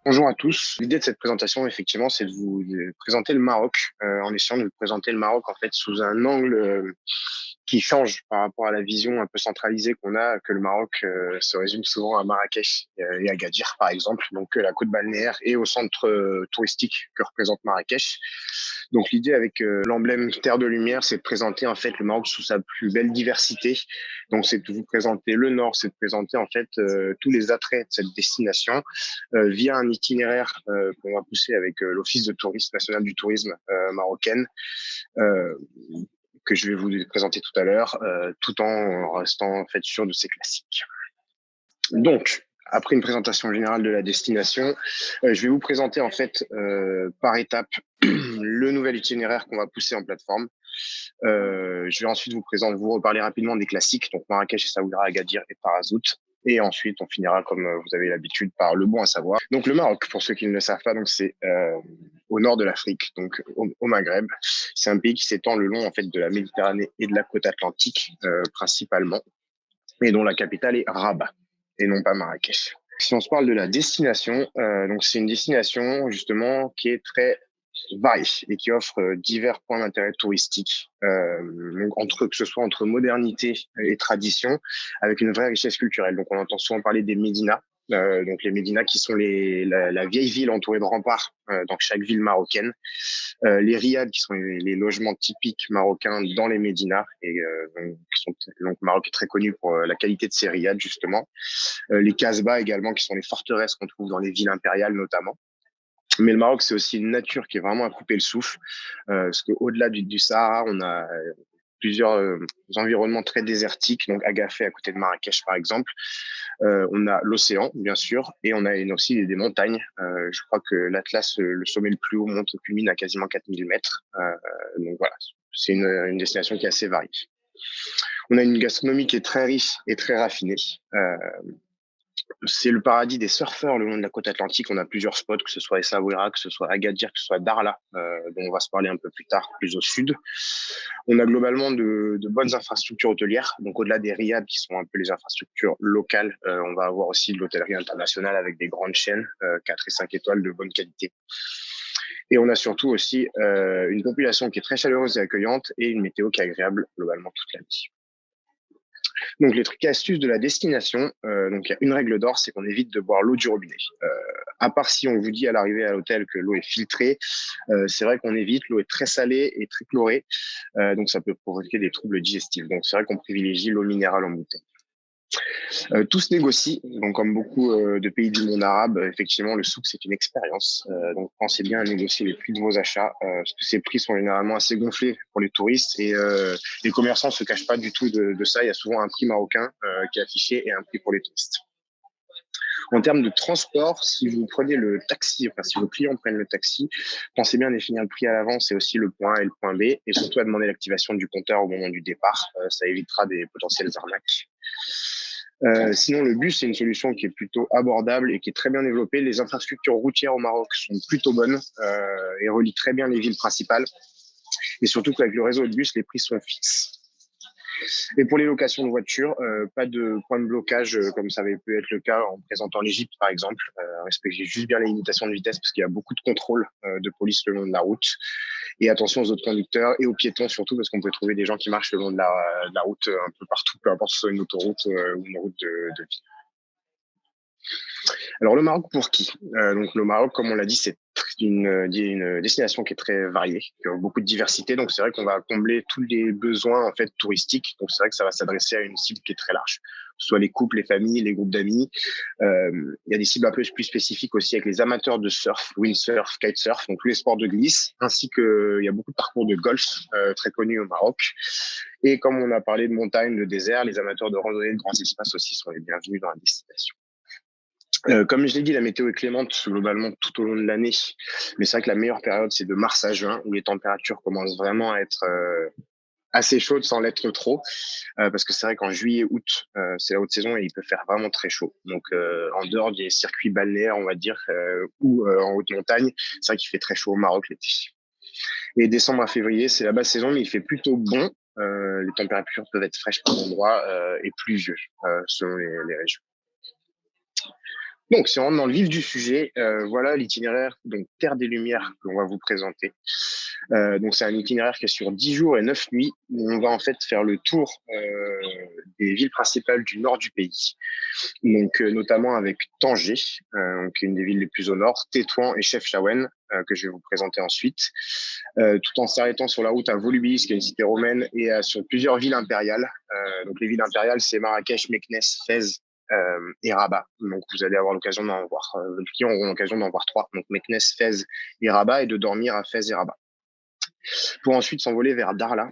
Bonjour à tous. L'idée de cette présentation, effectivement, c'est de vous présenter le Maroc, en essayant de vous présenter le Maroc en fait sous un angle qui change par rapport à la vision un peu centralisée qu'on a, que le Maroc se résume souvent à Marrakech et Agadir, par exemple, donc la côte balnéaire et au centre touristique que représente Marrakech. Donc l'idée avec l'emblème Terre de Lumière, c'est de présenter en fait le Maroc sous sa plus belle diversité. Donc c'est de vous présenter le nord, c'est de présenter en fait tous les attraits de cette destination via un itinéraire qu'on va pousser avec l'Office de tourisme national du tourisme marocaine, euh, que je vais vous présenter tout à l'heure, tout en restant en fait sûr de ses classiques. Donc, après une présentation générale de la destination, je vais vous présenter en fait par étape le nouvel itinéraire qu'on va pousser en plateforme. Je vais ensuite vous reparler rapidement des classiques, donc Marrakech, Essaouira, Agadir et Tarazout. Et ensuite, on finira, comme vous avez l'habitude, par le bon à savoir. Donc le Maroc, pour ceux qui ne le savent pas, donc c'est au nord de l'Afrique, donc au Maghreb. C'est un pays qui s'étend le long en fait de la Méditerranée et de la côte atlantique principalement, et dont la capitale est Rabat et non pas Marrakech. Si on se parle de la destination, donc c'est une destination justement qui est très variée et qui offre divers points d'intérêt touristique, donc que ce soit entre modernité et tradition, avec une vraie richesse culturelle. Donc on entend souvent parler des médinas, donc les médinas qui sont la vieille ville entourée de remparts dans chaque ville marocaine, les riads qui sont les logements typiques marocains dans les médinas et donc Maroc est très connu pour la qualité de ses riads justement, les casbahs également qui sont les forteresses qu'on trouve dans les villes impériales notamment. Mais le Maroc, c'est aussi une nature qui est vraiment à couper le souffle, parce qu'au-delà du Sahara, on a plusieurs environnements très désertiques, donc Agafé à côté de Marrakech par exemple. On a l'océan, bien sûr, et on a aussi des montagnes. Je crois que l'Atlas, le sommet le plus haut, culmine à quasiment 4000 mètres. Donc voilà, c'est une destination qui est assez variée. On a une gastronomie qui est très riche et très raffinée. C'est le paradis des surfeurs le long de la côte atlantique. On a plusieurs spots, que ce soit Essaouira, que ce soit Agadir, que ce soit Darla, dont on va se parler un peu plus tard, plus au sud. On a globalement de bonnes infrastructures hôtelières. Donc au-delà des riads qui sont un peu les infrastructures locales, on va avoir aussi de l'hôtellerie internationale avec des grandes chaînes, 4 et 5 étoiles de bonne qualité. Et on a surtout aussi une population qui est très chaleureuse et accueillante et une météo qui est agréable globalement toute l'année. Donc les trucs et astuces de la destination, donc il y a une règle d'or, c'est qu'on évite de boire l'eau du robinet. À part si on vous dit à l'arrivée à l'hôtel que l'eau est filtrée, c'est vrai qu'on évite, l'eau est très salée et très chlorée, donc ça peut provoquer des troubles digestifs. Donc c'est vrai qu'on privilégie l'eau minérale en bouteille. Tout se négocie, donc comme beaucoup de pays du monde arabe, effectivement, le souk, c'est une expérience. Donc pensez bien à négocier les prix de vos achats, parce que ces prix sont généralement assez gonflés pour les touristes et les commerçants se cachent pas du tout de ça. Il y a souvent un prix marocain qui est affiché et un prix pour les touristes. En termes de transport, si vous prenez le taxi, enfin si vos clients prennent le taxi, pensez bien à définir le prix à l'avance et aussi le point A et le point B, et surtout à demander l'activation du compteur au moment du départ. Ça évitera des potentielles arnaques. Sinon, le bus, c'est une solution qui est plutôt abordable et qui est très bien développée. Les infrastructures routières au Maroc sont plutôt bonnes et relient très bien les villes principales. Et surtout qu'avec le réseau de bus, les prix sont fixes. Et pour les locations de voitures, pas de point de blocage comme ça avait pu être le cas en présentant l'Égypte, par exemple. Respectez juste bien les limitations de vitesse parce qu'il y a beaucoup de contrôles de police le long de la route. Et attention aux autres conducteurs et aux piétons surtout parce qu'on peut trouver des gens qui marchent le long de la route un peu partout, peu importe si ce soit une autoroute ou une route de ville. Alors le Maroc pour qui? Donc le Maroc, comme on l'a dit, c'est une destination qui est très variée, qui a beaucoup de diversité. Donc c'est vrai qu'on va combler tous les besoins en fait touristiques. Donc c'est vrai que ça va s'adresser à une cible qui est très large, que ce soit les couples, les familles, les groupes d'amis. Il y a des cibles un peu plus spécifiques aussi avec les amateurs de surf, windsurf, kitesurf, donc tous les sports de glisse, ainsi que il y a beaucoup de parcours de golf très connus au Maroc. Et comme on a parlé de montagne, de désert, les amateurs de randonnée de grands espaces aussi sont les bienvenus dans la destination. Comme je l'ai dit, la météo est clémente globalement tout au long de l'année. Mais c'est vrai que la meilleure période, c'est de mars à juin, où les températures commencent vraiment à être assez chaudes sans l'être trop. Parce que c'est vrai qu'en juillet, août, c'est la haute saison et il peut faire vraiment très chaud. Donc en dehors des circuits balnéaires, on va dire, ou en haute montagne, c'est vrai qu'il fait très chaud au Maroc l'été. Et décembre à février, c'est la basse saison, mais il fait plutôt bon. Les températures peuvent être fraîches par endroits et pluvieux selon les régions. Donc, si on rentre dans le vif du sujet, voilà l'itinéraire, donc Terre des Lumières, qu'on va vous présenter. Donc, c'est un itinéraire qui est sur 10 jours et 9 nuits, où on va en fait faire le tour des villes principales du nord du pays. Donc, notamment avec Tanger, qui est une des villes les plus au nord, Tétouan et Chefchaouen, que je vais vous présenter ensuite, tout en s'arrêtant sur la route à Volubilis, qui est une cité romaine, et sur plusieurs villes impériales. Donc, les villes impériales, c'est Marrakech, Meknès, Fès, et Rabat. Donc, vous allez avoir l'occasion d'en voir. Les clients auront l'occasion d'en voir trois. Donc, Meknès, Fès et Rabat, et de dormir à Fès et Rabat. Pour ensuite s'envoler vers Darla.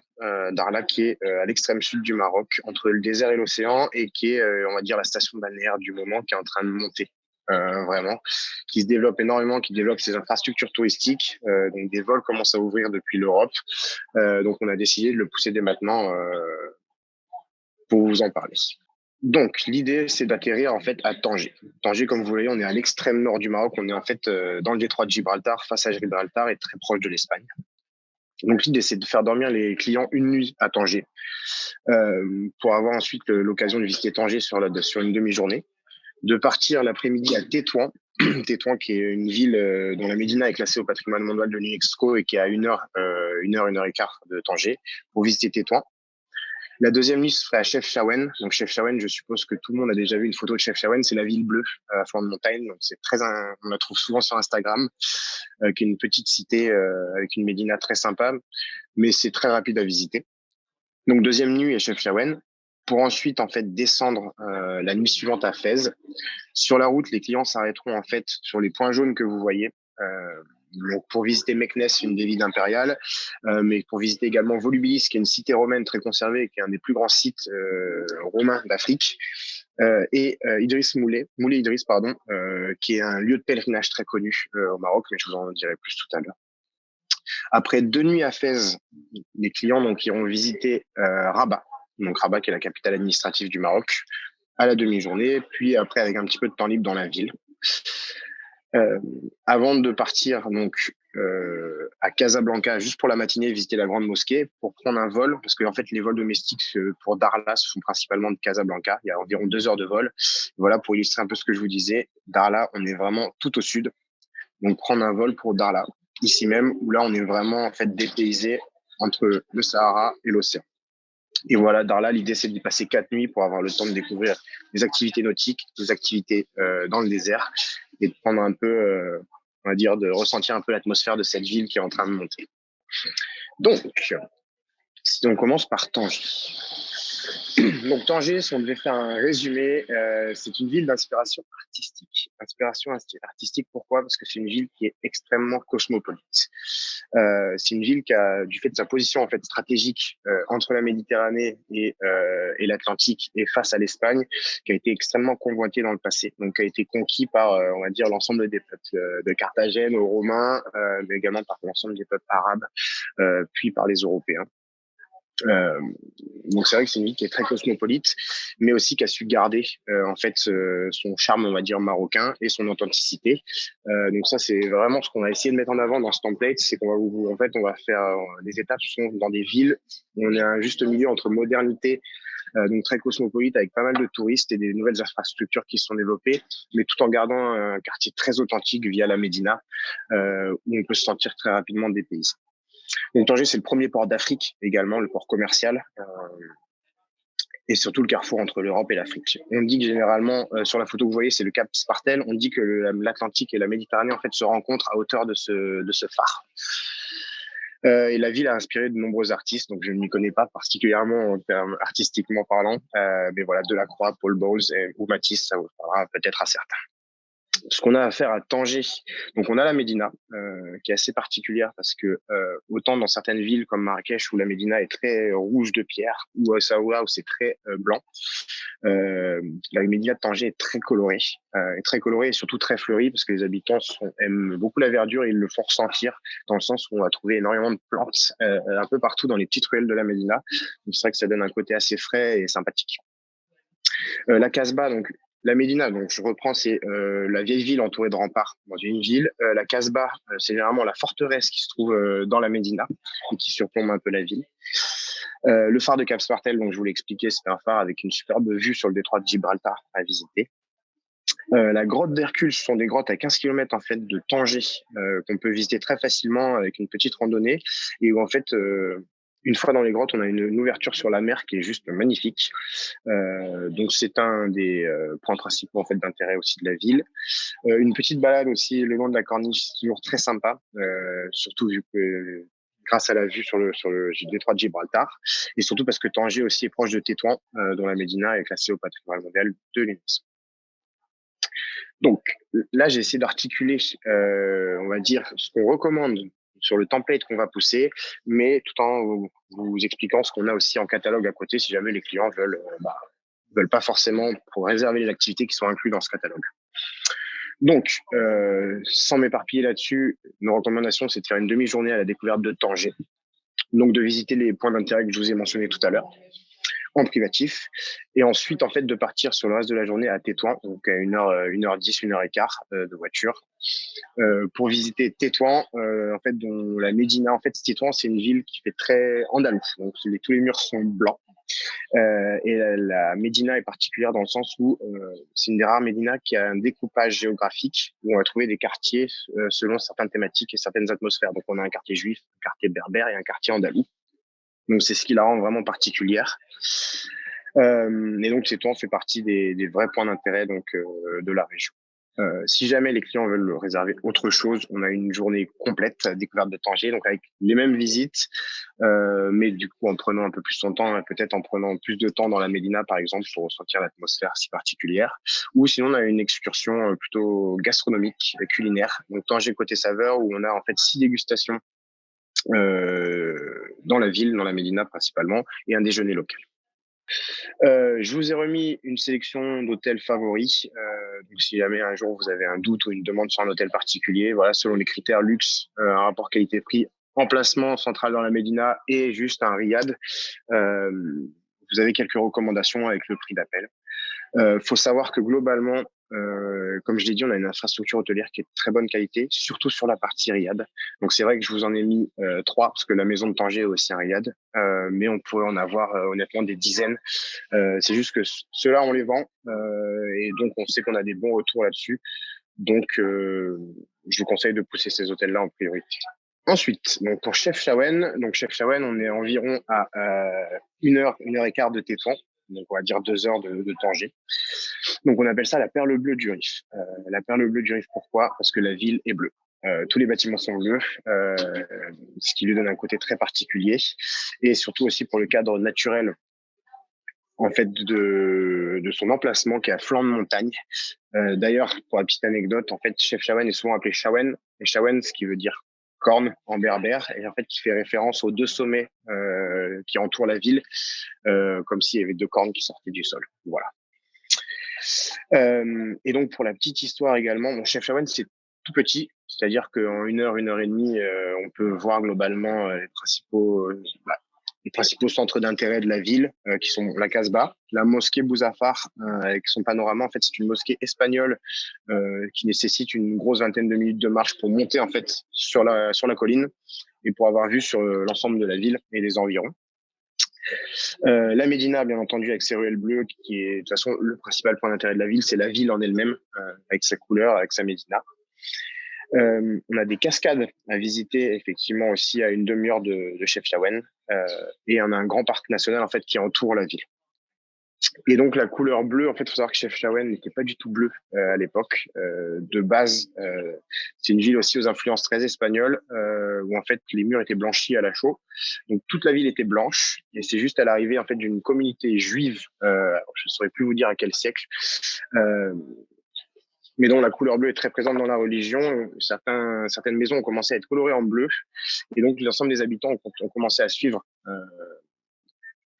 Darla qui est à l'extrême sud du Maroc, entre le désert et l'océan, et qui est, on va dire, la station balnéaire du moment, qui est en train de monter. Vraiment, qui se développe énormément, qui développe ses infrastructures touristiques. Donc des vols commencent à ouvrir depuis l'Europe. Donc on a décidé de le pousser dès maintenant pour vous en parler. Donc, l'idée, c'est d'atterrir en fait à Tanger. Tanger, comme vous voyez, on est à l'extrême nord du Maroc. On est en fait dans le détroit de Gibraltar, face à Gibraltar et très proche de l'Espagne. Donc, l'idée, c'est de faire dormir les clients une nuit à Tanger pour avoir ensuite l'occasion de visiter Tanger sur une demi-journée. De partir l'après-midi à Tétouan. Tétouan, qui est une ville dont la Médina est classée au patrimoine mondial de l'UNESCO et qui est à une heure et quart de Tanger, pour visiter Tétouan. La deuxième nuit, ce serait à Chefchaouen. Donc, Chefchaouen, je suppose que tout le monde a déjà vu une photo de Chefchaouen. C'est la ville bleue à flanc de montagne. Donc, on la trouve souvent sur Instagram, qui est une petite cité avec une médina très sympa, mais c'est très rapide à visiter. Donc, deuxième nuit à Chefchaouen, pour ensuite, en fait, descendre la nuit suivante à Fès. Sur la route, les clients s'arrêteront, en fait, sur les points jaunes que vous voyez. Donc pour visiter Meknès, une des villes impériales, mais pour visiter également Volubilis, qui est une cité romaine très conservée, qui est un des plus grands sites romains d'Afrique, et Moulay Idriss, pardon, qui est un lieu de pèlerinage très connu au Maroc, mais je vous en dirai plus tout à l'heure. Après 2 nuits à Fès, les clients donc iront visiter Rabat, donc Rabat qui est la capitale administrative du Maroc, à la demi-journée, puis après avec un petit peu de temps libre dans la ville. Avant de partir donc à Casablanca juste pour la matinée, visiter la grande mosquée, pour prendre un vol, parce que en fait les vols domestiques pour Darla se font principalement de Casablanca. Il y a environ 2 heures de vol. Voilà pour illustrer un peu ce que je vous disais. Darla, on est vraiment tout au sud, donc prendre un vol pour Darla, ici même, où là on est vraiment en fait dépaysé entre le Sahara et l'océan. Et voilà, Darla, l'idée, c'est d'y passer 4 nuits pour avoir le temps de découvrir des activités nautiques, des activités dans le désert et de prendre un peu, on va dire, de ressentir un peu l'atmosphère de cette ville qui est en train de monter. Donc, si on commence par Tanger. Donc Tanger, si on devait faire un résumé, c'est une ville d'inspiration artistique. Inspiration artistique, pourquoi? Parce que c'est une ville qui est extrêmement cosmopolite. C'est une ville qui a, du fait de sa position en fait stratégique entre la Méditerranée et l'Atlantique et face à l'Espagne, qui a été extrêmement convoitée dans le passé. Donc qui a été conquis par, on va dire, l'ensemble des peuples de Carthagène aux Romains, mais également par l'ensemble des peuples arabes, puis par les Européens. Donc c'est vrai que c'est une ville qui est très cosmopolite, mais aussi qui a su garder en fait son charme, on va dire marocain, et son authenticité. Donc ça c'est vraiment ce qu'on va essayer de mettre en avant dans ce template, c'est qu'on va en fait on va faire des étapes sont dans des villes où on est à un juste milieu entre modernité, donc très cosmopolite avec pas mal de touristes et des nouvelles infrastructures qui se sont développées, mais tout en gardant un quartier très authentique via la Médina, où on peut se sentir très rapidement dépaysé. Donc Tanger, c'est le premier port d'Afrique également, le port commercial, et surtout le carrefour entre l'Europe et l'Afrique. On dit que généralement, sur la photo que vous voyez, c'est le cap Spartel. On dit que l'Atlantique et la Méditerranée en fait se rencontrent à hauteur de ce phare. Et la ville a inspiré de nombreux artistes, donc je ne m'y connais pas particulièrement en termes artistiquement parlant, mais voilà, Delacroix, Paul Bowles ou Matisse, ça vous parlera peut-être à certains. Ce qu'on a à faire à Tanger, donc on a la Médina, qui est assez particulière parce que autant dans certaines villes comme Marrakech où la Médina est très rouge de pierre, ou à Essaouira où c'est très blanc, la Médina de Tanger est très colorée et surtout très fleurie parce que les habitants aiment beaucoup la verdure et ils le font ressentir dans le sens où on va trouver énormément de plantes un peu partout dans les petites ruelles de la Médina. Donc c'est vrai que ça donne un côté assez frais et sympathique. La Casbah, donc la Médina, donc je reprends, c'est la vieille ville entourée de remparts dans une ville. La Casbah, c'est généralement la forteresse qui se trouve dans la Médina et qui surplombe un peu la ville. Le phare de Cap Spartel, donc je vous l'ai expliqué, c'est un phare avec une superbe vue sur le détroit de Gibraltar à visiter. La grotte d'Hercule, ce sont des grottes à 15 km en fait de Tanger, qu'on peut visiter très facilement avec une petite randonnée, et où en fait, une fois dans les grottes, on a une ouverture sur la mer qui est juste magnifique. Donc c'est un des points principaux en fait d'intérêt aussi de la ville. Une petite balade aussi le long de la corniche, c'est toujours très sympa, surtout vu que grâce à la vue sur le détroit de Gibraltar, et surtout parce que Tanger aussi est proche de Tétouan, dont la médina est classée au patrimoine mondial de l'UNESCO. Donc là, j'ai essayé d'articuler, on va dire, ce qu'on recommande sur le template qu'on va pousser, mais tout en vous expliquant ce qu'on a aussi en catalogue à côté, si jamais les clients veulent pas forcément pour réserver les activités qui sont incluses dans ce catalogue. Donc, sans m'éparpiller là-dessus, nos recommandations, c'est de faire une demi-journée à la découverte de Tanger, donc de visiter les points d'intérêt que je vous ai mentionnés tout à l'heure en privatif, et ensuite en fait de partir sur le reste de la journée à Tétouan, donc à 1h10, 1h15 de voiture, pour visiter Tétouan, en fait dont la Médina, en fait Tétouan c'est une ville qui fait très andalou, donc tous les murs sont blancs, et la Médina est particulière dans le sens où c'est une des rares médinas qui a un découpage géographique où on va trouver des quartiers selon certaines thématiques et certaines atmosphères. Donc on a un quartier juif, un quartier berbère et un quartier andalou. Donc c'est ce qui la rend vraiment particulière. Et donc Tétouan fait partie des vrais points d'intérêt donc de la région. Si jamais les clients veulent réserver autre chose, on a une journée complète découverte de Tanger, donc avec les mêmes visites, mais du coup en prenant un peu plus son temps, peut-être en prenant plus de temps dans la Médina par exemple pour ressentir l'atmosphère si particulière. Ou sinon on a une excursion plutôt gastronomique, culinaire, donc Tanger côté saveur où on a en fait 6 dégustations dans la ville, dans la Médina principalement, et un déjeuner local. Je vous ai remis une sélection d'hôtels favoris. Donc si jamais un jour vous avez un doute ou une demande sur un hôtel particulier, voilà, selon les critères luxe, un rapport qualité-prix, emplacement central dans la Médina et juste un riad, euh, vous avez quelques recommandations avec le prix d'appel. Faut savoir que globalement, comme je l'ai dit, on a une infrastructure hôtelière qui est de très bonne qualité, surtout sur la partie riad. Donc c'est vrai que je vous en ai mis 3 parce que la maison de Tanger est aussi un riad, mais on pourrait en avoir honnêtement des dizaines. C'est juste que ceux-là on les vend et donc on sait qu'on a des bons retours là-dessus. Donc je vous conseille de pousser ces hôtels-là en priorité. Ensuite, donc pour Chefchaouen, on est environ à 1 heure et quart de Tétouan, donc on va dire 2 heures de Tanger. Donc on appelle ça la perle bleue du Rif. La perle bleue du Rif, pourquoi? Parce que la ville est bleue. Tous les bâtiments sont bleus, ce qui lui donne un côté très particulier, et surtout aussi pour le cadre naturel en fait de son emplacement qui est à flanc de montagne. D'ailleurs, pour la petite anecdote, en fait, Chefchaouen est souvent appelé Chaouen, et Chaouen, ce qui veut dire corne en berbère, et en fait qui fait référence aux 2 sommets qui entourent la ville, comme s'il y avait 2 cornes qui sortaient du sol. Voilà. Et donc pour la petite histoire également, mon Chefchaouen c'est tout petit, c'est-à-dire qu'en 1 heure et demie, on peut voir globalement les principaux centres d'intérêt de la ville, qui sont la Casbah, la mosquée Bouzafar, avec son panorama. En fait, c'est une mosquée espagnole qui nécessite une grosse vingtaine de minutes de marche pour monter en fait sur la colline et pour avoir vue sur l'ensemble de la ville et les environs. La Médina, bien entendu, avec ses ruelles bleues, qui est de toute façon le principal point d'intérêt de la ville, c'est la ville en elle-même, avec sa couleur, avec sa Médina. On a des cascades à visiter effectivement aussi à une demi-heure de Chefchaouen, et on a un grand parc national en fait qui entoure la ville. Et donc la couleur bleue, en fait, il faut savoir que Chefchaouen n'était pas du tout bleu à l'époque. De base, c'est une ville aussi aux influences très espagnoles, où en fait les murs étaient blanchis à la chaux. Donc toute la ville était blanche, et c'est juste à l'arrivée en fait d'une communauté juive, je ne saurais plus vous dire à quel siècle, euh, mais dont la couleur bleue est très présente dans la religion. Certaines maisons ont commencé à être colorées en bleu, et donc l'ensemble des habitants ont commencé à suivre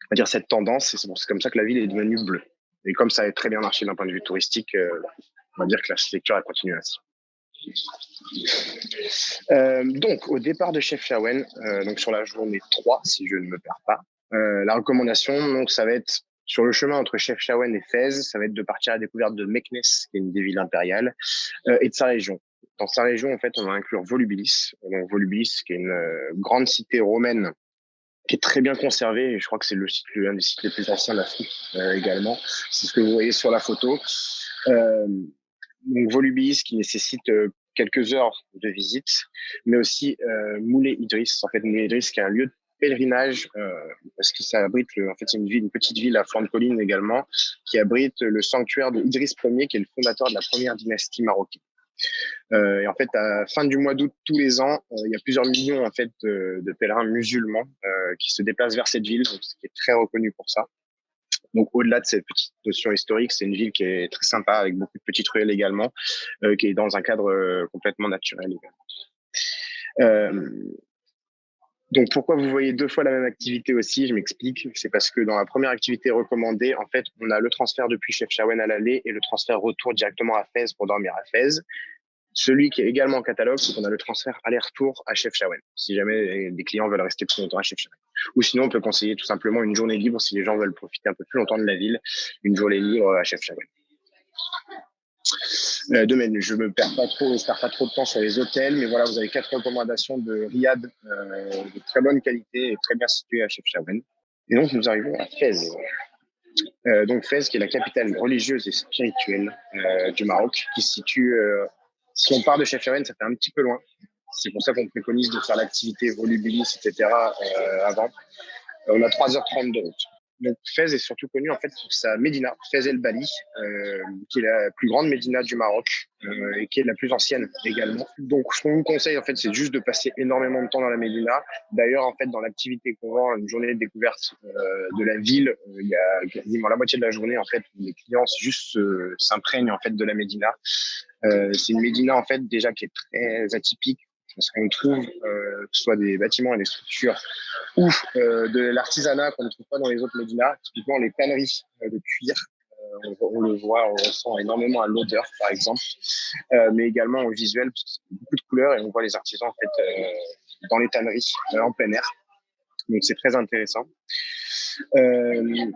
on va dire cette tendance, et c'est comme ça que la ville est devenue bleue. Et comme ça a très bien marché d'un point de vue touristique, on va dire que l'architecture a continué ainsi. Donc, au départ de Chefchaouen, donc sur la journée 3, si je ne me perds pas, la recommandation, donc, ça va être sur le chemin entre Chefchaouen et Fès, ça va être de partir à la découverte de Meknès, qui est une des villes impériales, et de sa région. Dans sa région, en fait, on va inclure Volubilis. Donc, Volubilis, qui est une grande cité romaine qui est très bien conservé. Et je crois que c'est l'un des sites les plus anciens d'Afrique également. C'est ce que vous voyez sur la photo. Euh, Donc Volubilis qui nécessite quelques heures de visite, mais aussi Moulay Idriss. En fait, Moulay Idriss qui est un lieu de pèlerinage parce que ça abrite en fait c'est une petite ville à flanc de colline également qui abrite le sanctuaire de Idriss Ier qui est le fondateur de la première dynastie marocaine. Et en fait, à la fin du mois d'août tous les ans, il y a plusieurs millions en fait de pèlerins musulmans qui se déplacent vers cette ville, donc, qui est très reconnue pour ça. Donc, au-delà de cette petite notion historique, c'est une ville qui est très sympa, avec beaucoup de petites ruelles également, qui est dans un cadre complètement naturel également. Donc, pourquoi vous voyez deux fois la même activité aussi? Je m'explique. C'est parce que dans la première activité recommandée, en fait, on a le transfert depuis Chefchaouen à l'aller et le transfert retour directement à Fès pour dormir à Fès. Celui qui est également en catalogue, c'est qu'on a le transfert aller-retour à Chefchaouen, si jamais des clients veulent rester plus longtemps à Chefchaouen. Ou sinon, on peut conseiller tout simplement une journée libre si les gens veulent profiter un peu plus longtemps de la ville, une journée libre à Chefchaouen. Je perds pas trop de temps sur les hôtels, mais voilà, vous avez 4 recommandations de riad de très bonne qualité et très bien situées à Chefchaouen. Et donc, nous arrivons à Fès. Donc Fès, qui est la capitale religieuse et spirituelle du Maroc, qui se situe, si on part de Chefchaouen, ça fait un petit peu loin. C'est pour ça qu'on préconise de faire l'activité Volubilis, etc. avant. On a 3h30 de route. Donc Fès est surtout connu en fait pour sa médina, Fès El Bali, qui est la plus grande médina du Maroc et qui est la plus ancienne également. Donc ce qu'on vous conseille en fait, c'est juste de passer énormément de temps dans la médina. D'ailleurs en fait dans l'activité qu'on vend, une journée de découverte de la ville, il y a quasiment la moitié de la journée en fait où les clients juste s'imprègnent en fait de la médina. C'est une médina en fait déjà qui est très atypique parce qu'on trouve que ce soit des bâtiments et des structures ou de l'artisanat qu'on ne trouve pas dans les autres médinas, typiquement les tanneries de cuir. On le voit, on le ressent énormément à l'odeur, par exemple, mais également au visuel, parce que c'est beaucoup de couleurs et on voit les artisans en fait dans les tanneries en plein air. Donc c'est très intéressant.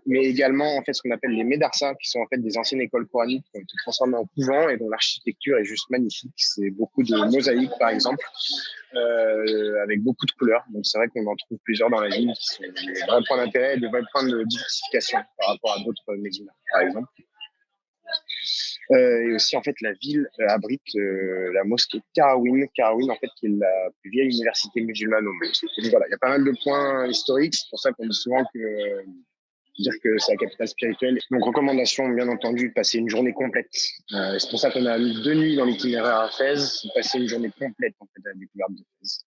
Mais également en fait ce qu'on appelle les médarsas, qui sont en fait des anciennes écoles coraniques qui ont été transformées en couvents et dont l'architecture est juste magnifique. C'est beaucoup de mosaïques par exemple, avec beaucoup de couleurs. Donc c'est vrai qu'on en trouve plusieurs dans la ville qui sont des vrais points d'intérêt, des vrais points de diversification par rapport à d'autres médinas par exemple. Et aussi, en fait, la ville abrite la mosquée Karawin, en fait, qui est la plus vieille université musulmane au monde. Donc voilà, il y a pas mal de points historiques. C'est pour ça qu'on dit souvent que dire que c'est la capitale spirituelle. Donc, recommandation, bien entendu, de passer une journée complète. C'est pour ça qu'on a mis 2 nuits dans l'itinéraire à Fès, passer une journée complète, en fait, à la découverte de Fès.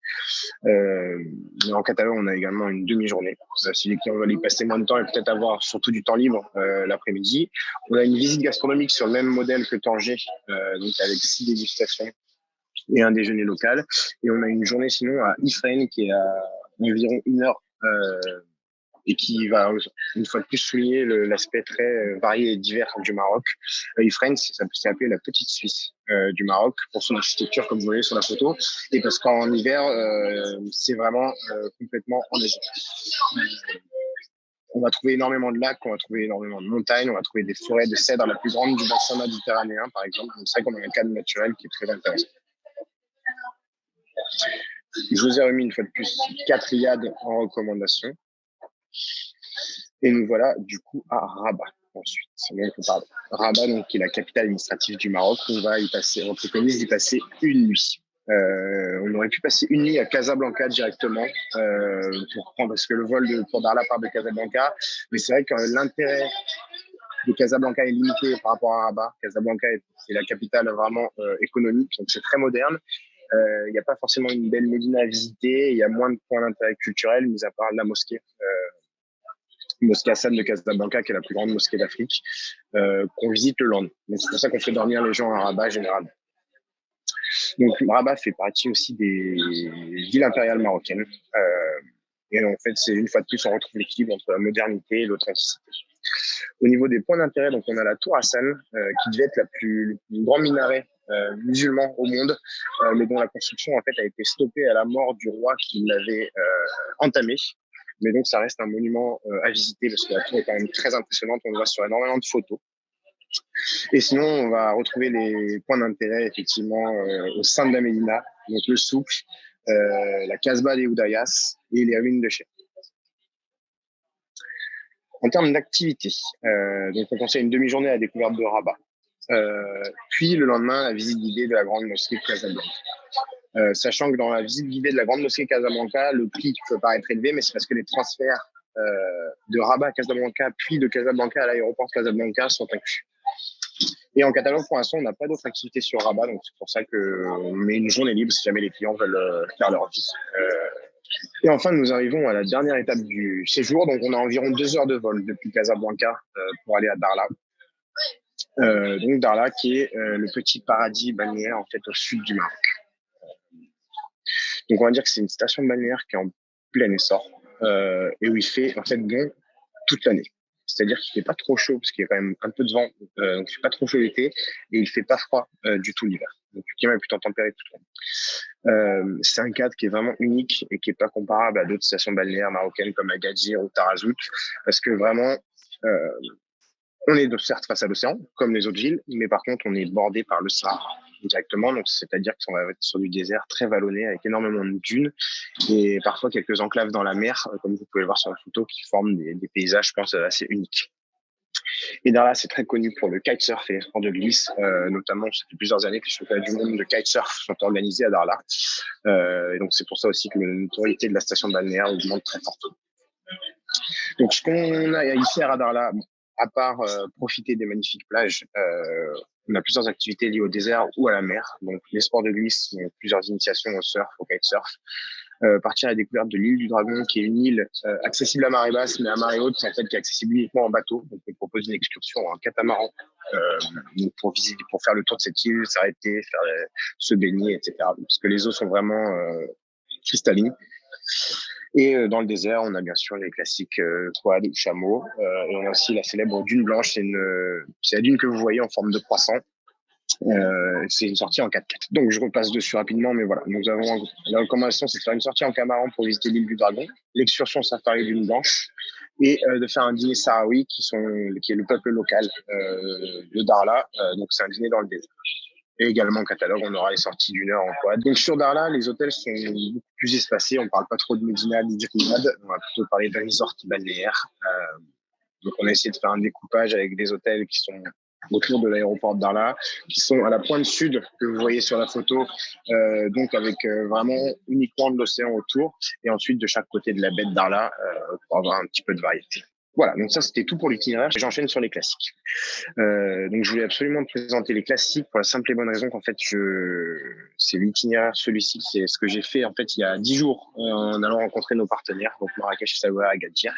Mais en catalogue, on a également une demi-journée. Si les clients veulent y passer moins de temps et peut-être avoir surtout du temps libre l'après-midi. On a une visite gastronomique sur le même modèle que Tanger, donc avec 6 dégustations et un déjeuner local. Et on a une journée sinon à Ifrane qui est à environ 1 heure et qui va une fois de plus souligner l'aspect très varié et divers du Maroc. Ifrane, ça peut s'appeler la petite Suisse du Maroc pour son architecture, comme vous voyez sur la photo, et parce qu'en hiver, c'est vraiment complètement enneigé. On va trouver énormément de lacs, on va trouver énormément de montagnes, on va trouver des forêts de cèdres, la plus grande du bassin méditerranéen, par exemple. Donc, c'est vrai qu'on a un cadre naturel qui est très intéressant. Je vous ai remis une fois de plus 4 riads en recommandation. Et nous voilà du coup à Rabat ensuite. Donc, on parle Rabat, donc, qui est la capitale administrative du Maroc. On préconise d'y passer une nuit. On aurait pu passer une nuit à Casablanca directement parce que le vol pour Darla part de Casablanca. Mais c'est vrai que l'intérêt de Casablanca est limité par rapport à Rabat. Casablanca c'est la capitale vraiment économique, donc c'est très moderne. Il n'y a pas forcément une belle médina à visiter. Il y a moins de points d'intérêt culturel, mis à part la mosquée. Mosquée Hassan de Casablanca, qui est la plus grande mosquée d'Afrique, qu'on visite le lendemain. Donc c'est pour ça qu'on fait dormir les gens à Rabat généralement. Donc Rabat fait partie aussi des villes impériales marocaines. Et en fait, c'est une fois de plus, on retrouve l'équilibre entre la modernité et l'authenticité. Au niveau des points d'intérêt, donc on a la tour Hassan, qui devait être le plus grand minaret musulman au monde, mais dont la construction en fait a été stoppée à la mort du roi qui l'avait entamée. Mais donc, ça reste un monument à visiter parce que la tour est quand même très impressionnante. On le voit sur énormément de photos. Et sinon, on va retrouver les points d'intérêt, effectivement, au sein de la Médina. Donc, le souk, la Casbah des Oudayas et les ruines de Chef. En termes d'activité, donc on conseille une demi-journée à la découverte de Rabat. puis le lendemain, la visite guidée de la grande mosquée de Casablanca. Sachant que dans la visite guidée de la grande mosquée de Casablanca, le prix peut paraître élevé, mais c'est parce que les transferts de Rabat à Casablanca, puis de Casablanca à l'aéroport de Casablanca sont inclus. Et en Catalogne, pour l'instant, on n'a pas d'autres activités sur Rabat, donc c'est pour ça qu'on met une journée libre si jamais les clients veulent faire leur vie. Et enfin, nous arrivons à la dernière étape du séjour. Donc, on a environ 2 heures de vol depuis Casablanca pour aller à Darla. Donc, Darla, qui est le petit paradis balnéaire en fait au sud du Maroc. Donc, on va dire que c'est une station balnéaire qui est en plein essor et où il fait en fait bon toute l'année. C'est-à-dire qu'il fait pas trop chaud parce qu'il y a quand même un peu de vent, donc il fait pas trop chaud l'été et il fait pas froid du tout l'hiver. Donc le climat est plutôt tempéré tout le temps. C'est un cadre qui est vraiment unique et qui est pas comparable à d'autres stations balnéaires marocaines comme Agadir ou Tarazout, parce que vraiment on est certes face à l'océan comme les autres villes, mais par contre on est bordé par le Sahara directement, donc c'est-à-dire qu'on va être sur du désert très vallonné avec énormément de dunes et parfois quelques enclaves dans la mer, comme vous pouvez le voir sur la photo, qui forment des paysages, je pense, assez uniques. Et Darla, c'est très connu pour le kitesurf et les sports de glisse, notamment, ça fait plusieurs années que les championnats du monde de kitesurf sont organisés à Darla. Et donc, c'est pour ça aussi que la notoriété de la station balnéaire augmente très fortement. Donc, ce qu'on a ici à Darla, à part profiter des magnifiques plages, on a plusieurs activités liées au désert ou à la mer. Donc, les sports de glisse, plusieurs initiations au surf, au kitesurf. Partir à la découverte de l'île du Dragon, qui est une île accessible à marée basse, mais à marée haute, en fait, qui est accessible uniquement en bateau. Donc, on propose une excursion en catamaran pour visiter, pour faire le tour de cette île, s'arrêter, se baigner, etc. Parce que les eaux sont vraiment cristallines. Et dans le désert, on a bien sûr les classiques quad ou chameaux. Et on a aussi la célèbre dune blanche. C'est la dune que vous voyez en forme de croissant. C'est une sortie en 4x4. Donc je repasse dessus rapidement, mais voilà, nous avons la recommandation, c'est de faire une sortie en catamaran pour visiter l'île du Dragon, l'excursion safari dune blanche, et de faire un dîner sahraoui qui est le peuple local de Darla. Donc c'est un dîner dans le désert. Et également en catalogue, on aura les sorties d'1 heure en quad. Donc sur Darla, les hôtels sont beaucoup plus espacés. On ne parle pas trop de Médina ni d'Irmad. On va plutôt parler d'un resort balnéaire. Donc on a essayé de faire un découpage avec des hôtels qui sont autour de l'aéroport de Darla, qui sont à la pointe sud que vous voyez sur la photo, donc avec vraiment uniquement de l'océan autour, et ensuite de chaque côté de la baie de Darla pour avoir un petit peu de variété. Voilà, donc ça c'était tout pour l'itinéraire. J'enchaîne sur les classiques. Donc je voulais absolument présenter les classiques pour la simple et bonne raison qu'en fait c'est l'itinéraire, celui-ci, c'est ce que j'ai fait en fait il y a 10 jours en allant rencontrer nos partenaires, donc Marrakech, Essaouira, Agadir.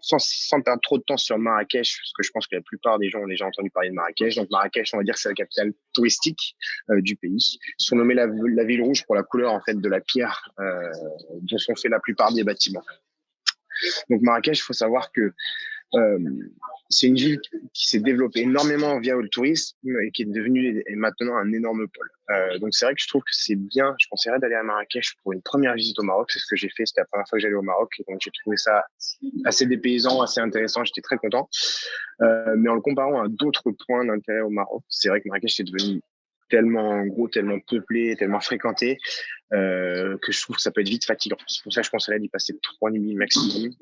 Sans perdre trop de temps sur Marrakech, parce que je pense que la plupart des gens ont déjà entendu parler de Marrakech. Donc Marrakech, on va dire que c'est la capitale touristique du pays, surnommée la ville rouge pour la couleur en fait de la pierre dont sont faits la plupart des bâtiments. Donc Marrakech, il faut savoir que c'est une ville qui s'est développée énormément via le tourisme et qui est devenue maintenant un énorme pôle. Donc c'est vrai que je trouve que c'est bien. Je conseillerais d'aller à Marrakech pour une première visite au Maroc. C'est ce que j'ai fait. C'était la première fois que j'allais au Maroc. Et donc j'ai trouvé ça assez dépaysant, assez intéressant. J'étais très content. Mais en le comparant à d'autres points d'intérêt au Maroc, c'est vrai que Marrakech est devenu tellement gros, tellement peuplé, tellement fréquenté que je trouve que ça peut être vite fatigant. C'est pour ça que je conseillerais d'y passer 3 nuits maximum.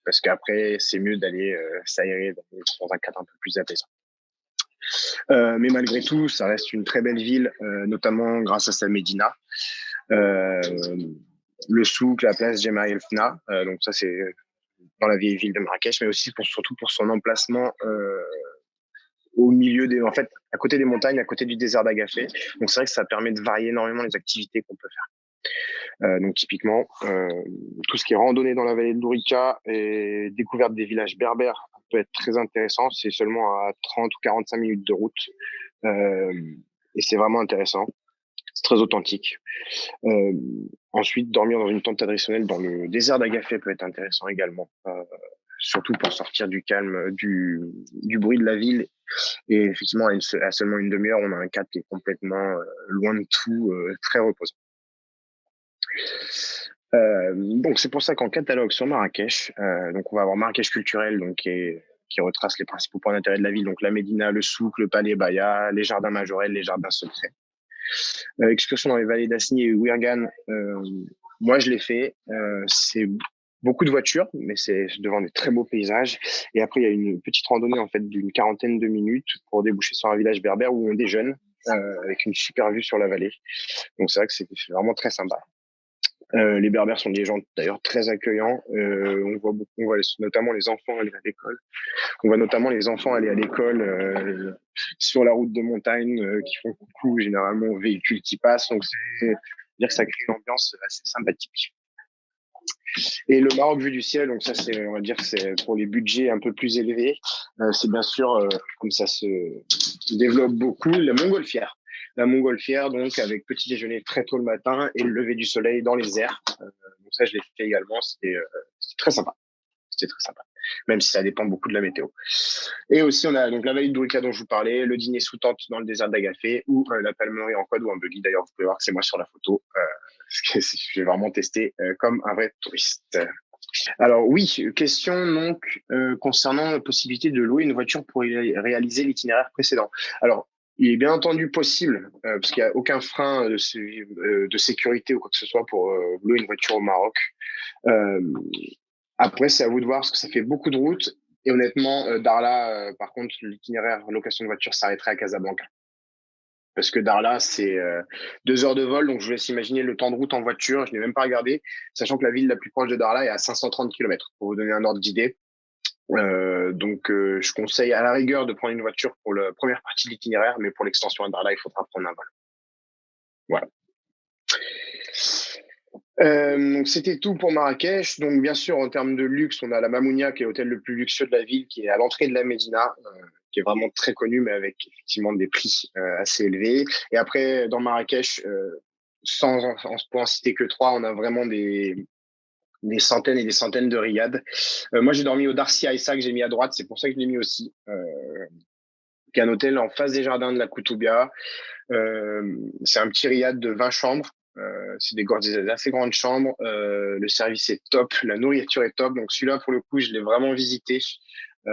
Parce qu'après, c'est mieux d'aller s'aérer dans un cadre un peu plus apaisant. Mais malgré tout, ça reste une très belle ville, notamment grâce à sa médina. Le souk, la place Jemaa El Fna, donc ça c'est dans la vieille ville de Marrakech, mais aussi surtout pour son emplacement au milieu en fait, à côté des montagnes, à côté du désert d'Agafé. Donc c'est vrai que ça permet de varier énormément les activités qu'on peut faire. Donc typiquement, tout ce qui est randonnée dans la vallée de l'Ourika et découverte des villages berbères peut être très intéressant. C'est seulement à 30 ou 45 minutes de route. Et c'est vraiment intéressant. C'est très authentique. Ensuite, dormir dans une tente traditionnelle dans le désert d'Agafé peut être intéressant également. Surtout pour sortir du calme, du bruit de la ville. Et effectivement, à seulement une demi-heure, on a un cadre qui est complètement loin de tout, très reposant. Donc c'est pour ça qu'en catalogue sur Marrakech, donc on va avoir Marrakech culturel, donc qui retrace les principaux points d'intérêt de la ville, donc la Médina, le souk, le palais Baya, les jardins majorels, les jardins secrets. Excursion dans les vallées d'Asni et Ouirgan, moi je l'ai fait, c'est beaucoup de voitures, mais c'est devant des très beaux paysages. Et après, il y a une petite randonnée en fait d'une quarantaine de minutes pour déboucher sur un village berbère où on déjeune avec une super vue sur la vallée. Donc c'est vrai que c'est vraiment très sympa. Les Berbères sont des gens d'ailleurs très accueillants. On voit notamment les enfants aller à l'école. On voit notamment les enfants aller à l'école sur la route de montagne qui font coucou généralement aux véhicules qui passent. Donc c'est dire que ça crée une ambiance assez sympathique. Et le Maroc vu du ciel, donc ça c'est, on va dire, c'est pour les budgets un peu plus élevés. C'est bien sûr, comme ça se développe beaucoup, la montgolfière. La montgolfière, donc avec petit déjeuner très tôt le matin et le lever du soleil dans les airs. Donc ça, je l'ai fait également. C'était très sympa. C'était très sympa. Même si ça dépend beaucoup de la météo. Et aussi, on a donc la vallée de Brika dont je vous parlais, le dîner sous tente dans le désert d'Agafé ou la palmerie en quad ou en buggy. D'ailleurs, vous pouvez voir que c'est moi sur la photo. Parce que j'ai vraiment testé comme un vrai touriste. Alors oui, question donc concernant la possibilité de louer une voiture pour réaliser l'itinéraire précédent. Alors, il est bien entendu possible, parce qu'il n'y a aucun frein de sécurité ou quoi que ce soit pour louer une voiture au Maroc. Euh, Après, c'est à vous de voir, parce que ça fait beaucoup de routes. Et honnêtement, Darla, par contre, l'itinéraire location de voiture s'arrêterait à Casablanca. Parce que Darla, c'est 2 heures de vol, donc je vous laisse imaginer le temps de route en voiture. Je n'ai même pas regardé, sachant que la ville la plus proche de Darla est à 530 km, pour vous donner un ordre d'idée. Donc, je conseille à la rigueur de prendre une voiture pour la première partie de l'itinéraire, mais pour l'extension à Darla, il faudra prendre un vol. Voilà. Donc c'était tout pour Marrakech. Donc bien sûr en termes de luxe, on a la Mamounia qui est l'hôtel le plus luxueux de la ville, qui est à l'entrée de la Médina, qui est vraiment très connu, mais avec effectivement des prix assez élevés. Et après dans Marrakech, sans pour en citer que trois, on a vraiment des centaines et des centaines de riads. Moi j'ai dormi au Darcy Aïssa que j'ai mis à droite, c'est pour ça que je l'ai mis aussi. Qui est un hôtel en face des jardins de la Koutoubia. C'est un petit riad de 20 chambres. C'est des assez grandes chambres. Le service est top, la nourriture est top. Donc celui-là, pour le coup, je l'ai vraiment visité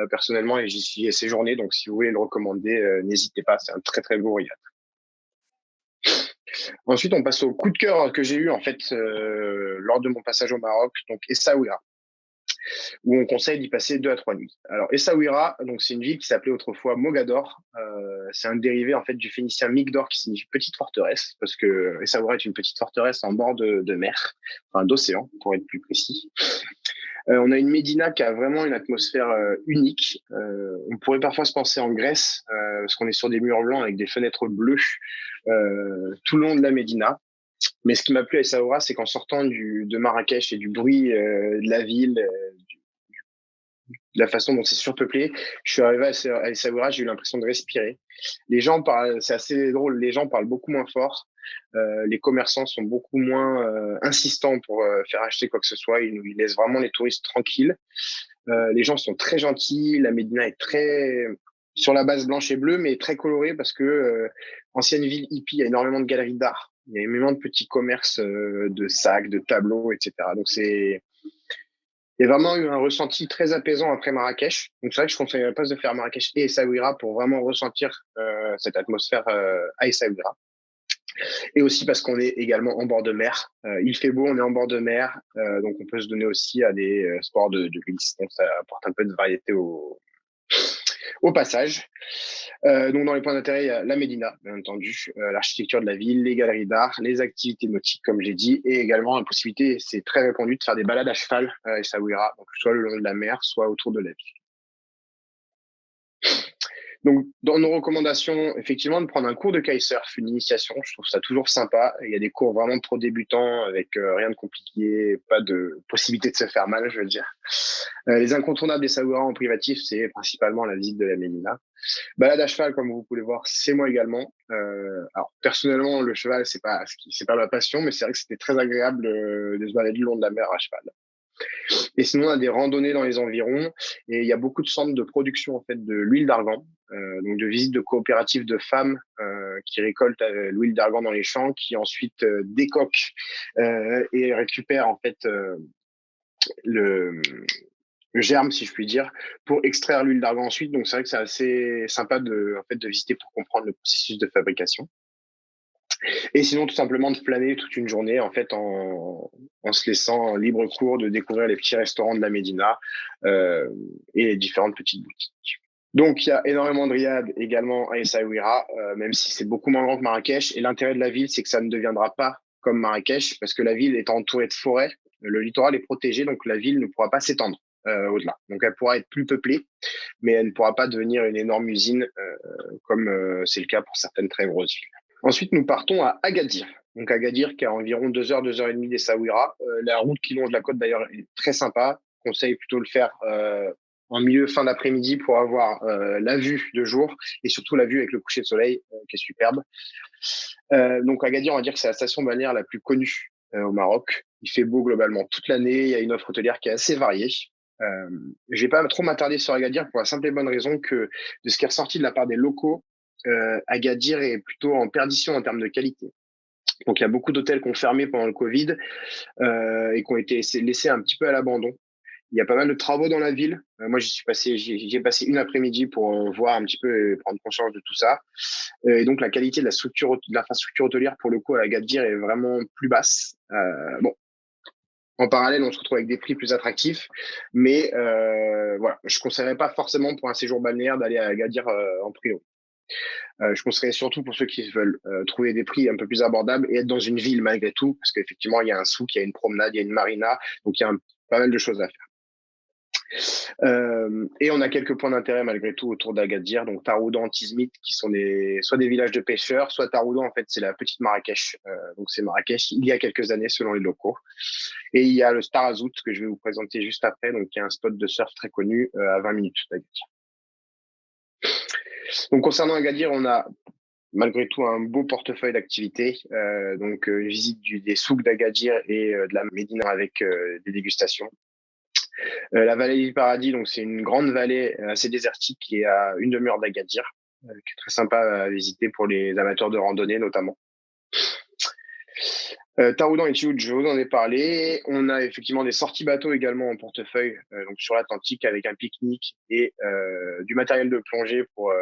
personnellement et j'y suis séjourné. Donc si vous voulez le recommander, n'hésitez pas. C'est un très très beau riad. Ensuite, on passe au coup de cœur que j'ai eu en fait lors de mon passage au Maroc, donc Essaouira, où on conseille d'y passer 2 à 3 nuits. Alors Essaouira, donc c'est une ville qui s'appelait autrefois Mogador. C'est un dérivé en fait du phénicien Migdor qui signifie petite forteresse, parce que Essaouira est une petite forteresse en bord de mer, enfin d'océan pour être plus précis. On a une médina qui a vraiment une atmosphère unique. On pourrait parfois se penser en Grèce, parce qu'on est sur des murs blancs avec des fenêtres bleues tout le long de la médina. Mais ce qui m'a plu à Essaouira, c'est qu'en sortant de Marrakech et du bruit de la ville, de la façon dont c'est surpeuplé, je suis arrivé à Essaouira, j'ai eu l'impression de respirer. Les gens parlent, c'est assez drôle, les gens parlent beaucoup moins fort. Les commerçants sont beaucoup moins insistants pour faire acheter quoi que ce soit. Ils laissent vraiment les touristes tranquilles. Les gens sont très gentils. La Médina est très sur la base blanche et bleue, mais très colorée parce que ancienne ville hippie, il y a énormément de galeries d'art. Il y a énormément de petits commerces de sacs, de tableaux, etc. Donc il y a vraiment eu un ressenti très apaisant après Marrakech. Donc c'est vrai que je conseillerais pas de faire Marrakech et Essaouira pour vraiment ressentir cette atmosphère à Essaouira. Et aussi parce qu'on est également en bord de mer. Il fait beau, on est en bord de mer, donc on peut se donner aussi à des sports de glisse. Donc ça apporte un peu de variété au passage. Donc dans les points d'intérêt, il y a la Médina, bien entendu, l'architecture de la ville, les galeries d'art, les activités nautiques, comme j'ai dit, et également la possibilité, c'est très répandu, de faire des balades à cheval à Essaouira, donc soit le long de la mer, soit autour de la ville. Donc, dans nos recommandations, effectivement, de prendre un cours de kitesurf, une initiation, je trouve ça toujours sympa. Il y a des cours vraiment trop débutants avec rien de compliqué, pas de possibilité de se faire mal, je veux dire. Les incontournables des Saouira en privatif, c'est principalement la visite de la Médina. Balade à cheval, comme vous pouvez le voir, c'est moi également. Alors personnellement, le cheval, c'est pas ma passion, mais c'est vrai que c'était très agréable de se balader le long de la mer à cheval. Et sinon, on a des randonnées dans les environs et il y a beaucoup de centres de production en fait de l'huile d'argan, donc de visites de coopératives de femmes qui récoltent l'huile d'argan dans les champs, qui ensuite décoquent et récupèrent en fait le, le germe, si je puis dire, pour extraire l'huile d'argan ensuite. Donc c'est vrai que c'est assez sympa de visiter pour comprendre le processus de fabrication. Et sinon, tout simplement de flâner toute une journée, en fait, en se laissant libre cours de découvrir les petits restaurants de la Médina euh, et les différentes petites boutiques. Donc, il y a énormément de riad également à Essaouira, même si c'est beaucoup moins grand que Marrakech. Et l'intérêt de la ville, c'est que ça ne deviendra pas comme Marrakech, parce que la ville est entourée de forêts. Le littoral est protégé, donc la ville ne pourra pas s'étendre au-delà. Donc, elle pourra être plus peuplée, mais elle ne pourra pas devenir une énorme usine, comme c'est le cas pour certaines très grosses villes. Ensuite, nous partons à Agadir. Donc Agadir, qui est à environ 2 heures, 2 heures et demie d'Essaouira. La route qui longe la côte, d'ailleurs, est très sympa. Je conseille plutôt de le faire en milieu, fin d'après-midi pour avoir la vue de jour et surtout la vue avec le coucher de soleil qui est superbe. Donc Agadir, on va dire que c'est la station balnéaire la plus connue au Maroc. Il fait beau globalement toute l'année. Il y a une offre hôtelière qui est assez variée. Je vais pas trop m'attarder sur Agadir pour la simple et bonne raison que de ce qui est ressorti de la part des locaux, Agadir est plutôt en perdition en termes de qualité. Donc il y a beaucoup d'hôtels qui ont fermé pendant le Covid et qui ont été laissés un petit peu à l'abandon. Il y a pas mal de travaux dans la ville. Moi, j'y ai passé une après-midi pour voir un petit peu et prendre conscience de tout ça. Et donc la qualité de de l'infrastructure hôtelière pour le coup à Agadir est vraiment plus basse. Bon, en parallèle, on se retrouve avec des prix plus attractifs, mais voilà, je ne conseillerais pas forcément pour un séjour balnéaire d'aller à Agadir en priorité. Je conseillerais surtout pour ceux qui veulent trouver des prix un peu plus abordables et être dans une ville malgré tout, parce qu'effectivement, il y a un souk, il y a une promenade, il y a une marina, donc il y a pas mal de choses à faire. Et on a quelques points d'intérêt malgré tout autour d'Agadir, donc Taroudan, Tizmit, qui sont soit des villages de pêcheurs, soit Taroudan, en fait, c'est la petite Marrakech. Donc c'est Marrakech il y a quelques années selon les locaux. Et il y a le Tarazout que je vais vous présenter juste après, donc qui est un spot de surf très connu à 20 minutes d'Agadir. Donc concernant Agadir, on a malgré tout un beau portefeuille d'activités. Donc une visite des souks d'Agadir et de la Médina avec des dégustations. La vallée du Paradis, donc c'est une grande vallée assez désertique qui est à une demi-heure d'Agadir, qui est très sympa à visiter pour les amateurs de randonnée notamment. Taroudan et Tiout, je vous en ai parlé. On a effectivement des sorties bateaux également en portefeuille, donc sur l'Atlantique avec un pique-nique et du matériel de plongée pour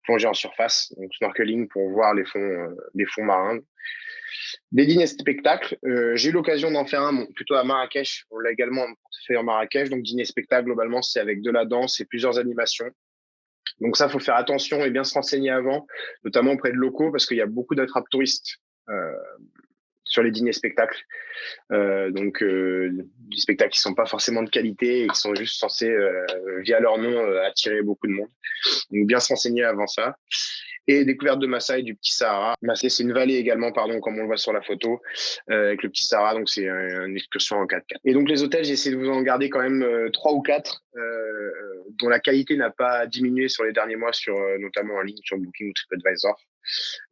plonger en surface, donc snorkeling pour voir les fonds marins. Des dîners spectacles, j'ai eu l'occasion d'en faire un plutôt à Marrakech. On l'a également fait en Marrakech. Donc dîner spectacle globalement c'est avec de la danse et plusieurs animations. Donc ça faut faire attention et bien se renseigner avant, notamment auprès de locaux parce qu'il y a beaucoup d'attrapes touristes sur les dîners spectacles. Des spectacles qui sont pas forcément de qualité et qui sont juste censés via leur nom attirer beaucoup de monde. Donc bien se renseigner avant ça. Et découverte de Massa et du Petit Sahara. Massa, c'est une vallée également, pardon, comme on le voit sur la photo, avec le Petit Sahara, donc c'est une excursion en 4x4. Et donc les hôtels, j'ai essayé de vous en garder quand même 3 ou 4, dont la qualité n'a pas diminué sur les derniers mois, notamment en ligne sur Booking ou TripAdvisor.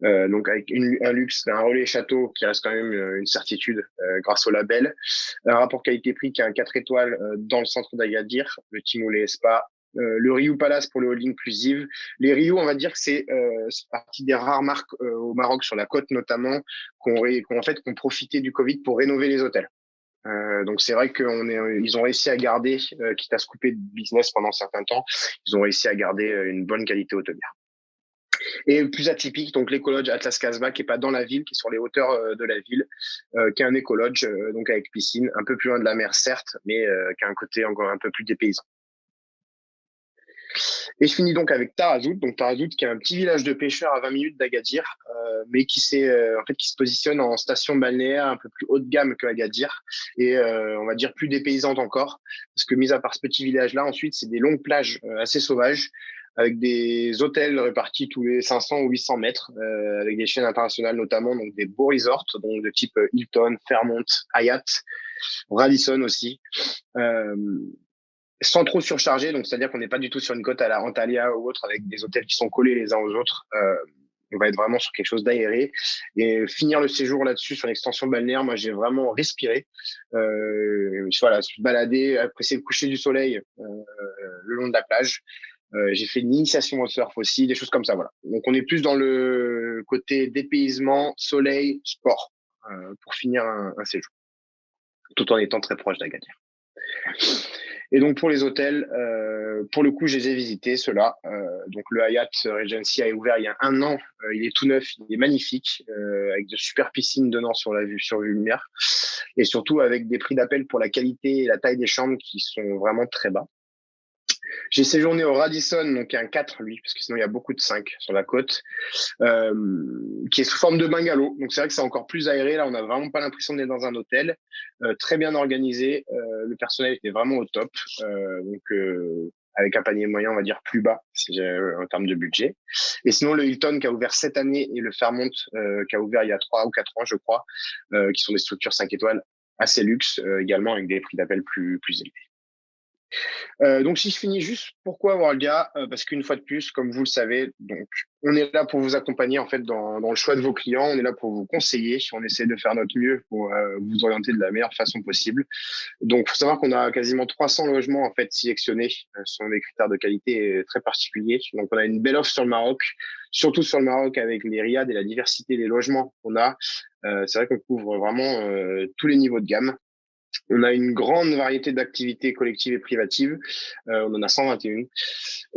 Donc avec un luxe d'un relais château qui reste quand même une certitude grâce au label. Un rapport qualité-prix qui a un 4 étoiles dans le centre d'Agadir, le Timoulé Spa. Le Riou Palace pour le all inclusive. Les Riou, on va dire que c'est partie des rares marques au Maroc sur la côte notamment qu'on profité du Covid pour rénover les hôtels. Donc c'est vrai ils ont réussi à garder, quitte à se couper de business pendant un certain temps, ils ont réussi à garder une bonne qualité hôtelière. Et plus atypique, donc l'écolodge Atlas Casbah, qui est pas dans la ville, qui est sur les hauteurs de la ville, qui est un écolodge, donc avec piscine, un peu plus loin de la mer certes, mais qui a un côté encore un peu plus dépaysant. Et je finis donc avec Tarazout. Donc Tarazout, qui est un petit village de pêcheurs à 20 minutes d'Agadir, mais qui se positionne en station balnéaire un peu plus haut de gamme que Agadir et on va dire plus dépaysante encore, parce que mis à part ce petit village-là, ensuite c'est des longues plages assez sauvages avec des hôtels répartis tous les 500 ou 800 mètres, avec des chaînes internationales notamment, donc des beaux resorts, donc de type Hilton, Fairmont, Hyatt, Radisson aussi. Euh, Sans trop surcharger, donc c'est-à-dire qu'on n'est pas du tout sur une côte à la Antalya ou autre avec des hôtels qui sont collés les uns aux autres. On va être vraiment sur quelque chose d'aéré et finir le séjour là-dessus sur l'extension balnéaire. Moi, j'ai vraiment respiré. Voilà, se balader, apprécier le coucher du soleil le long de la plage. J'ai fait une initiation au surf aussi, des choses comme ça. Voilà. Donc, on est plus dans le côté dépaysement, soleil, sport pour finir un séjour, tout en étant très proche d'Agadir. Et donc pour les hôtels, pour le coup, je les ai visités, ceux-là. Donc le Hyatt Regency a ouvert il y a 1 an. Il est tout neuf, il est magnifique, avec de super piscines donnant sur la vue, sur vue lumière, et surtout avec des prix d'appel pour la qualité et la taille des chambres qui sont vraiment très bas. J'ai séjourné au Radisson, donc un 4 lui, parce que sinon il y a beaucoup de 5 sur la côte, euh, qui est sous forme de bungalow. Donc c'est vrai que c'est encore plus aéré. Là, on n'a vraiment pas l'impression d'être dans un hôtel. Très bien organisé. Le personnel était vraiment au top. Avec un panier moyen, on va dire plus bas en termes de budget. Et sinon, le Hilton qui a ouvert cette année et le Fairmont qui a ouvert il y a 3 ou 4 ans, je crois, qui sont des structures 5 étoiles assez luxe également avec des prix d'appel plus élevés. Donc, si je finis juste, pourquoi Worldga? Parce qu'une fois de plus, comme vous le savez, donc on est là pour vous accompagner en fait dans le choix de vos clients. On est là pour vous conseiller. On essaie de faire notre mieux pour vous orienter de la meilleure façon possible. Donc, faut savoir qu'on a quasiment 300 logements en fait sélectionnés selon des critères de qualité très particuliers. Donc, on a une belle offre sur le Maroc, surtout sur le Maroc avec les riads et la diversité des logements qu'on a. C'est vrai qu'on couvre vraiment tous les niveaux de gamme. On a une grande variété d'activités collectives et privatives. On en a 121.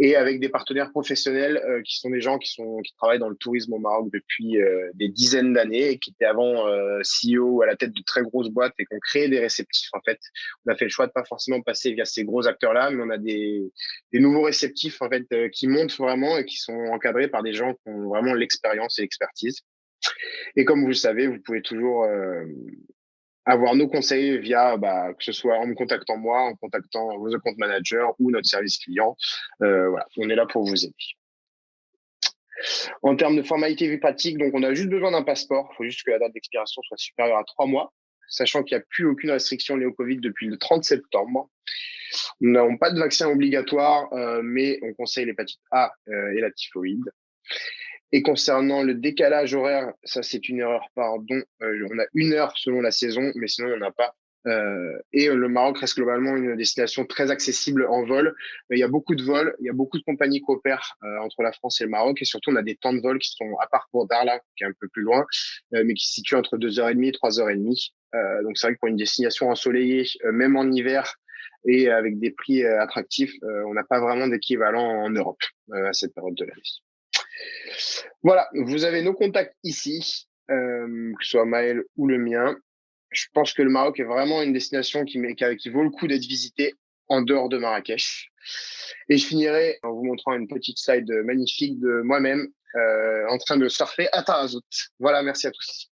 Et avec des partenaires professionnels qui sont des gens qui travaillent dans le tourisme au Maroc depuis des dizaines d'années et qui étaient avant CEO à la tête de très grosses boîtes et qui ont créé des réceptifs. En fait, on a fait le choix de pas forcément passer via ces gros acteurs-là, mais on a des nouveaux réceptifs en fait qui montent vraiment et qui sont encadrés par des gens qui ont vraiment l'expérience et l'expertise. Et comme vous le savez, vous pouvez toujours avoir nos conseils via, que ce soit en me contactant moi, en contactant vos account managers ou notre service client. Voilà, on est là pour vous aider. En termes de formalité pratique, donc on a juste besoin d'un passeport. Il faut juste que la date d'expiration soit supérieure à 3 mois, sachant qu'il n'y a plus aucune restriction liée au Covid depuis le 30 septembre. Nous n'avons pas de vaccin obligatoire, mais on conseille l'hépatite A et la typhoïde. Et concernant le décalage horaire, ça c'est une erreur, pardon. On a 1 heure selon la saison, mais sinon on n'a pas. Et le Maroc reste globalement une destination très accessible en vol. Il y a beaucoup de vols, il y a beaucoup de compagnies qui opèrent entre la France et le Maroc, et surtout on a des temps de vol qui sont, à part pour Darla, qui est un peu plus loin, mais qui se situent entre 2h30 et 3h30. Donc c'est vrai que pour une destination ensoleillée, même en hiver, et avec des prix attractifs, on n'a pas vraiment d'équivalent en Europe à cette période de l'année. Voilà, vous avez nos contacts ici, que ce soit Maël ou le mien. Je pense que le Maroc est vraiment une destination qui vaut le coup d'être visitée en dehors de Marrakech. Et je finirai en vous montrant une petite slide magnifique de moi-même en train de surfer à Tarazout. Voilà, merci à tous.